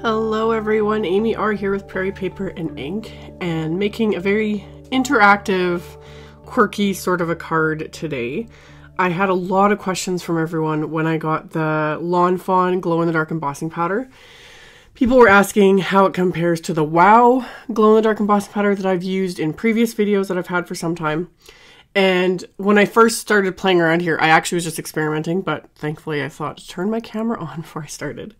Hello everyone, AmyR here with Prairie Paper and Ink, and making a very interactive, quirky sort of a card today. I had a lot of questions from everyone when I got the Fawn glow-in-the-dark embossing powder. People were asking how it compares to the WOW glow-in-the-dark embossing powder that I've used in previous videos that I've had for some time. And when I first started playing around here, I actually was just experimenting, but thankfully I thought to turn my camera on before I started.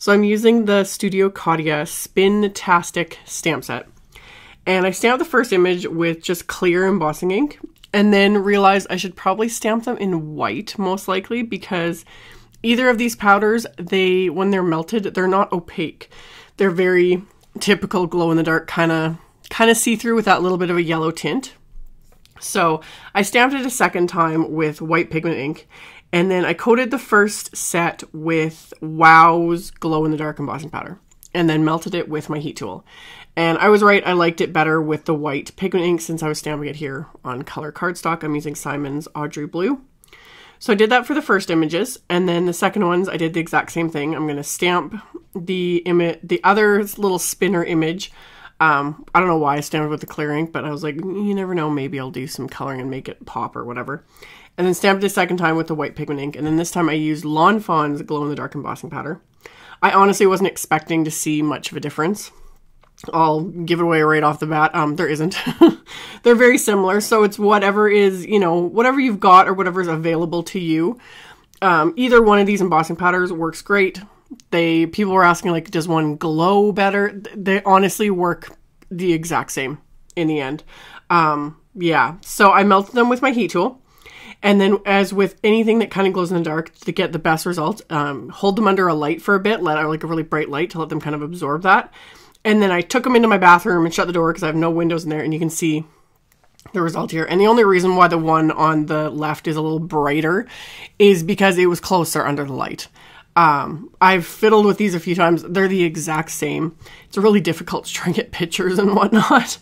So I'm using the Studio Katia SPIN-TASTIC stamp set. And I stamped the first image with just clear embossing ink, and then realized I should probably stamp them in white, most likely, because either of these powders, when they're melted, they're not opaque. They're very typical glow-in-the-dark, kind of see-through with that little bit of a yellow tint. So I stamped it a second time with white pigment ink, and then I coated the first set with WOW's glow-in-the-dark embossing powder, and then melted it with my heat tool. And I was right, I liked it better with the white pigment ink since I was stamping it here on color cardstock. I'm using Simon's AUDREY blue. So I did that for the first images, and then the second ones I did the exact same thing. I'm going to stamp the other little spinner image. I don't know why I stamped with the clear ink, but I was like, you never know, maybe I'll do some coloring and make it pop or whatever. And then stamped it a second time with the white pigment ink, and then this time I used Fawn's glow-in-the-dark embossing powder. I honestly wasn't expecting to see much of a difference. I'll give it away right off the bat. There isn't. They're very similar, so it's whatever is, whatever you've got or whatever is available to you. Either one of these embossing powders works great. People were asking, like, does one glow better? They honestly work the exact same in the end. Yeah, so I melted them with my heat tool. And then, as with anything that kind of glows in the dark, to get the best results, hold them under a light for a bit, let out like a really bright light to let them kind of absorb that. And then I took them into my bathroom and shut the door because I have no windows in there, and you can see the result here. And the only reason why the one on the left is a little brighter is because it was closer under the light. I've fiddled with these a few times. They're the exact same. It's really difficult to try and get pictures and whatnot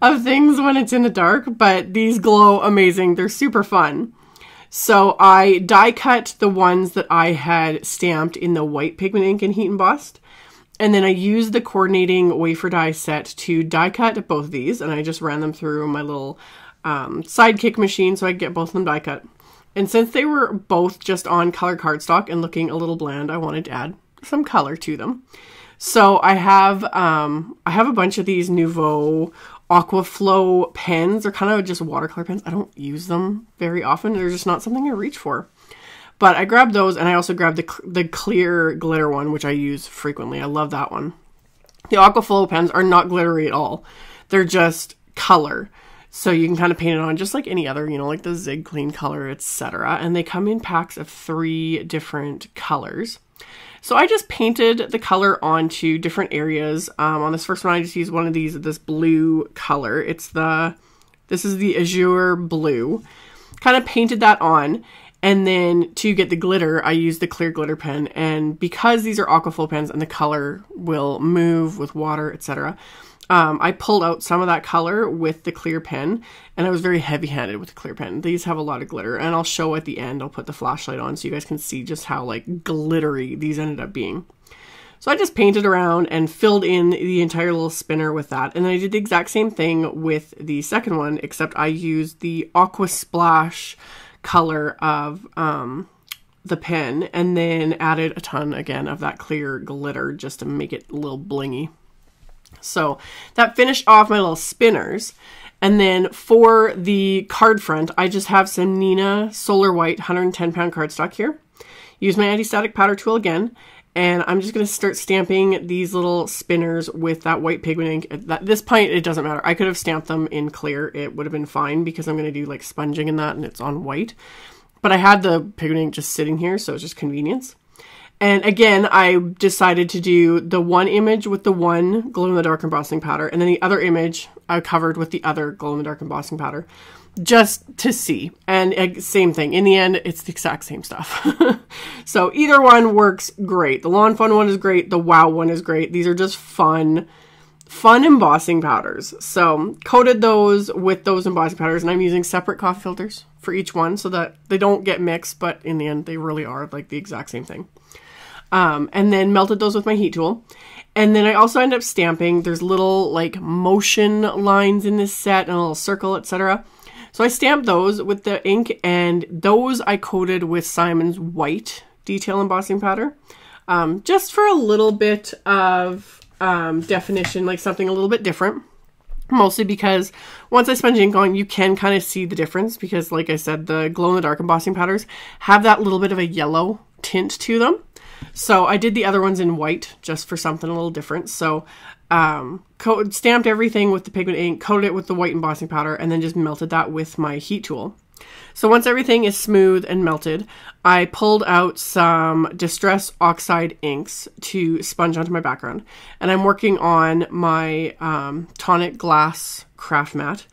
of things when it's in the dark, but these glow amazing. They're super fun. So I die cut the ones that I had stamped in the white pigment ink and heat embossed. And then I used the coordinating wafer die set to die cut both of these. And I just ran them through my little sidekick machine so I could get both of them die cut. And since they were both just on color cardstock and looking a little bland, I wanted to add some color to them. So I have a bunch of these Nuvo Aqua Flow pens. They're kind of just watercolor pens. I don't use them very often. They're just not something I reach for. But I grabbed those, and I also grabbed the clear glitter one, which I use frequently. I love that one. The Aqua Flow pens are not glittery at all. They're just color. So you can kind of paint it on just like any other, like the Zig Clean color, etc. And they come in packs of 3 different colors. So I just painted the color onto different areas. On this first one, I just used one of this blue color. This is the Azure blue. Kind of painted that on. And then to get the glitter, I used the clear glitter pen. And because these are Aquaflow pens and the color will move with water, etc., I pulled out some of that color with the clear pen, and I was very heavy-handed with the clear pen. These have a lot of glitter, and I'll show at the end. I'll put the flashlight on so you guys can see just how like glittery these ended up being. So I just painted around and filled in the entire little spinner with that. And then I did the exact same thing with the second one, except I used the Aqua Splash color of the pen, and then added a ton again of that clear glitter just to make it a little blingy. So that finished off my little spinners. And then for the card front, I just have some Neenah Solar White 110-pound cardstock here. Use my anti-static powder tool again. And I'm just going to start stamping these little spinners with that white pigment ink. At this point, it doesn't matter. I could have stamped them in clear. It would have been fine because I'm going to do like sponging in that and it's on white. But I had the pigment ink just sitting here, so it's just convenience. And again, I decided to do the one image with the one glow-in-the-dark embossing powder, and then the other image I covered with the other glow-in-the-dark embossing powder, just to see. And same thing. In the end, it's the exact same stuff. So either one works great. The Fawn one is great. The WOW one is great. These are just fun embossing powders. So coated those with those embossing powders, and I'm using separate coffee filters for each one so that they don't get mixed, but in the end, they really are like the exact same thing. and then melted those with my heat tool. And then I also ended up stamping. There's little like motion lines in this set and a little circle, etc. So I stamped those with the ink, and those I coated with Simon's white detail embossing powder, just for a little bit of definition, like something a little bit different. Mostly because once I sponge ink on, you can kind of see the difference, because like I said, the glow-in-the-dark embossing powders have that little bit of a yellow tint to them. So I did the other ones in white just for something a little different. So stamped everything with the pigment ink, coated it with the white embossing powder, and then just melted that with my heat tool. So once everything is smooth and melted, I pulled out some Distress Oxide inks to sponge onto my background. And I'm working on my Tonic glass craft mat.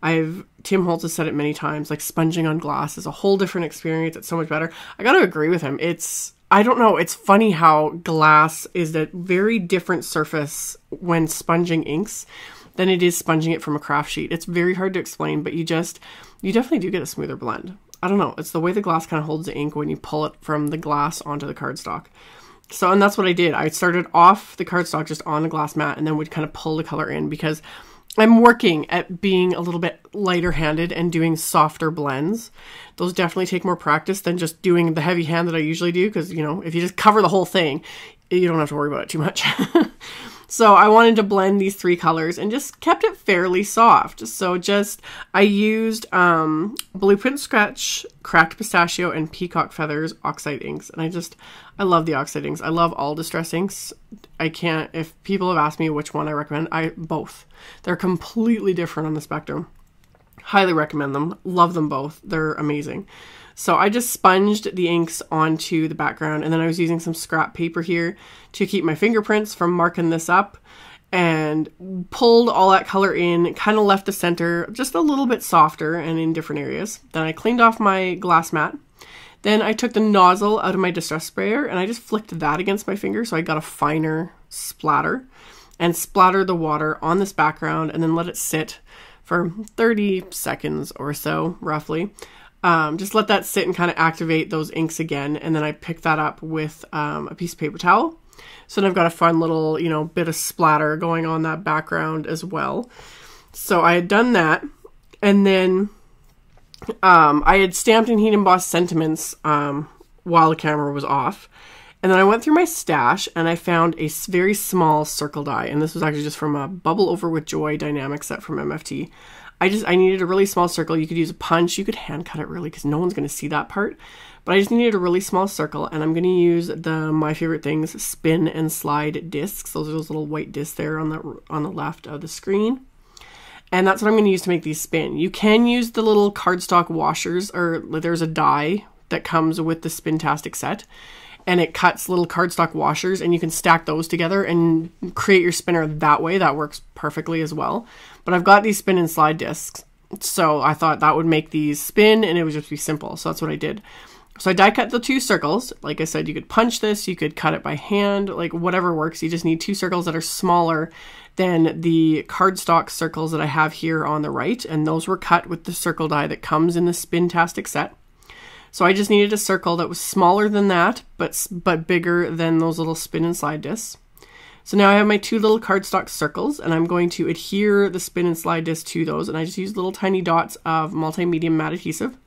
Tim Holtz has said it many times, like sponging on glass is a whole different experience. It's so much better. I gotta agree with him. I don't know, it's funny how glass is a very different surface when sponging inks than it is sponging it from a craft sheet. It's very hard to explain, but you definitely do get a smoother blend. I don't know, it's the way the glass kind of holds the ink when you pull it from the glass onto the cardstock. So, and that's what I did. I started off the cardstock just on the glass mat, and then would kind of pull the color in, because I'm working at being a little bit lighter handed and doing softer blends. Those definitely take more practice than just doing the heavy hand that I usually do, because, you know, if you just cover the whole thing, you don't have to worry about it too much. So I wanted to blend these three colors and just kept it fairly soft. So I used Blueprint Sketch, Cracked Pistachio, and Peacock Feathers Oxide inks. And I love the Oxide inks. I love all Distress inks. If people have asked me which one I recommend, both. They're completely different on the spectrum. Highly recommend them. Love them both. They're amazing. So I just sponged the inks onto the background, and then I was using some scrap paper here to keep my fingerprints from marking this up, and pulled all that color in, kind of left the center just a little bit softer and in different areas. Then I cleaned off my glass mat. Then I took the nozzle out of my Distress sprayer, and I just flicked that against my finger so I got a finer splatter, and splattered the water on this background, and then let it sit for 30 seconds or so, roughly. Just let that sit and kind of activate those inks again. And then I picked that up with a piece of paper towel. So then I've got a fun little, bit of splatter going on that background as well. So I had done that. And then I had stamped and heat embossed sentiments while the camera was off. And then I went through my stash and I found a very small circle die. And this was actually just from a Bubble Over with Joy Die-Namics set from MFT. I needed a really small circle. You could use a punch. You could hand cut it really, because no one's going to see that part. But I just needed a really small circle, and I'm going to use the My Favorite Things spin and slide discs. Those are those little white discs there on the left of the screen. And that's what I'm going to use to make these spin. You can use the little cardstock washers, or there's a die that comes with the SPIN-TASTIC set. And it cuts little cardstock washers, and you can stack those together and create your spinner that way. That works perfectly as well. But I've got these spin and slide discs, so I thought that would make these spin, and it would just be simple. So that's what I did. So I die cut the two circles. Like I said, you could punch this, you could cut it by hand, like whatever works. You just need two circles that are smaller than the cardstock circles that I have here on the right, and those were cut with the circle die that comes in the SPIN-TASTIC set. So I just needed a circle that was smaller than that, but bigger than those little spin and slide discs. So now I have my two little cardstock circles, and I'm going to adhere the spin and slide disc to those. And I just use little tiny dots of multi-medium matte adhesive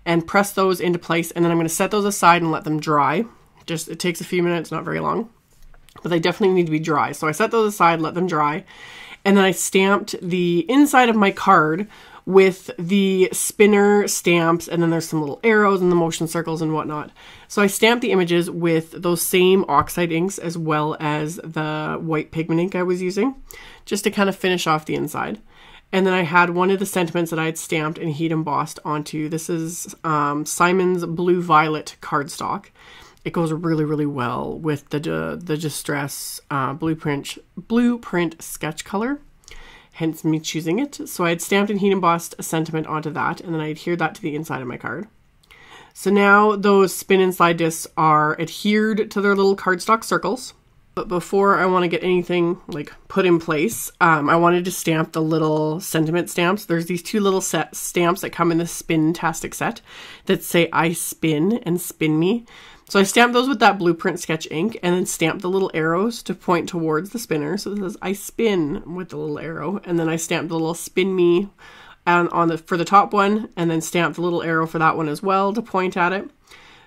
and press those into place. And then I'm going to set those aside and let them dry. It takes a few minutes, not very long, but they definitely need to be dry. So I set those aside, let them dry. And then I stamped the inside of my card with the spinner stamps, and then there's some little arrows and the motion circles and whatnot. So I stamped the images with those same oxide inks as well as the white pigment ink I was using, just to kind of finish off the inside. And then I had one of the sentiments that I had stamped and heat embossed onto. This is Simon's Blue Violet cardstock. It goes really, really well with the Distress Blueprint Sketch color. Hence me choosing it. So I had stamped and heat embossed a sentiment onto that, and then I adhered that to the inside of my card. So now those spin and slide discs are adhered to their little cardstock circles. But before I want to get anything like put in place, I wanted to stamp the little sentiment stamps. There's these two little stamps that come in the SPIN-TASTIC set that say I spin and spin me. So I stamped those with that blueprint sketch ink and then stamped the little arrows to point towards the spinner. So this says I spin with the little arrow, and then I stamped the little spin me for the top one, and then stamped the little arrow for that one as well to point at it.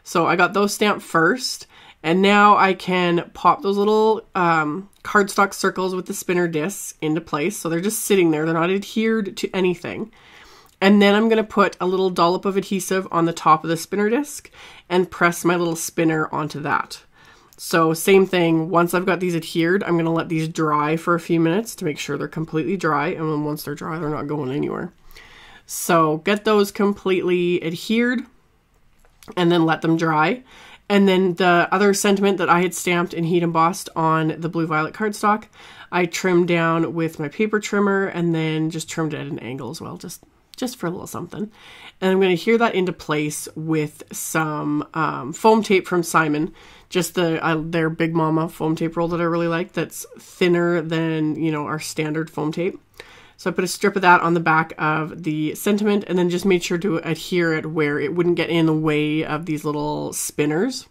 So I got those stamped first, and now I can pop those little cardstock circles with the spinner discs into place. So they're just sitting there, they're not adhered to anything. And then I'm going to put a little dollop of adhesive on the top of the spinner disc and press my little spinner onto that. So same thing, once I've got these adhered, I'm going to let these dry for a few minutes to make sure they're completely dry. And then once they're dry, they're not going anywhere. So get those completely adhered and then let them dry. And then the other sentiment that I had stamped and heat embossed on the blue violet cardstock, I trimmed down with my paper trimmer and then just trimmed it at an angle as well, just for a little something. And I'm going to adhere that into place with some foam tape from Simon, just their Big Mama foam tape roll that I really like, that's thinner than, you know, our standard foam tape. So I put a strip of that on the back of the sentiment and then just made sure to adhere it where it wouldn't get in the way of these little spinners.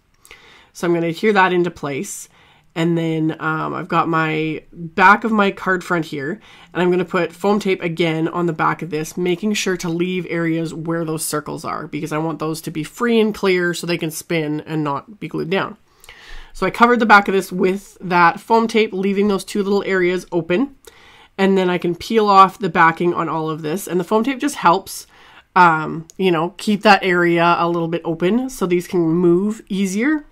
So I'm going to adhere that into place. And then I've got my back of my card front here, and I'm going to put foam tape again on the back of this, making sure to leave areas where those circles are, because I want those to be free and clear so they can spin and not be glued down. So I covered the back of this with that foam tape, leaving those two little areas open. And then I can peel off the backing on all of this, and the foam tape just helps, you know, keep that area a little bit open so these can move easier.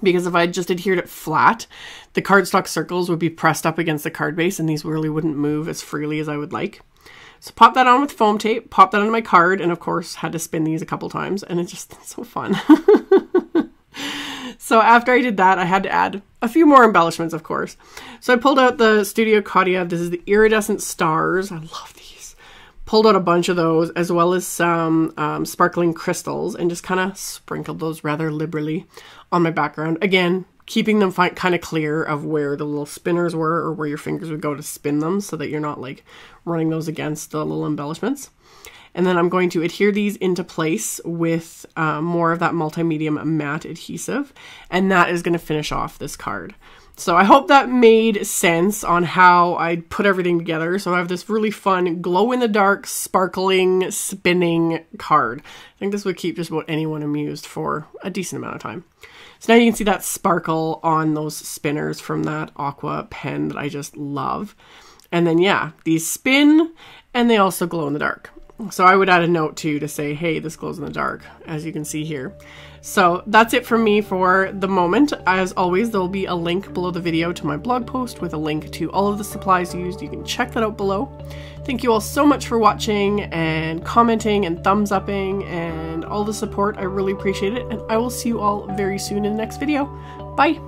Because if I just adhered it flat, the cardstock circles would be pressed up against the card base and these really wouldn't move as freely as I would like. So pop that on with foam tape, pop that on my card, and of course had to spin these a couple times, and it's just so fun. So after I did that, I had to add a few more embellishments, of course. So I pulled out the Studio Katia. This is the iridescent stars. I love these. Pulled out a bunch of those, as well as some sparkling crystals, and just kind of sprinkled those rather liberally on my background. Again, keeping them kind of clear of where the little spinners were or where your fingers would go to spin them so that you're not like running those against the little embellishments. And then I'm going to adhere these into place with more of that multi-medium matte adhesive, and that is going to finish off this card. So I hope that made sense on how I put everything together. So I have this really fun glow-in-the-dark, sparkling, spinning card. I think this would keep just about anyone amused for a decent amount of time. So now you can see that sparkle on those spinners from that Aqua pen that I just love. And then yeah, these spin and they also glow in the dark. So I would add a note too to say, hey, this glows in the dark, as you can see here. So that's it from me for the moment. As always, there will be a link below the video to my blog post with a link to all of the supplies used. You can check that out below. Thank you all so much for watching and commenting and thumbs upping and all the support. I really appreciate it. And I will see you all very soon in the next video. Bye.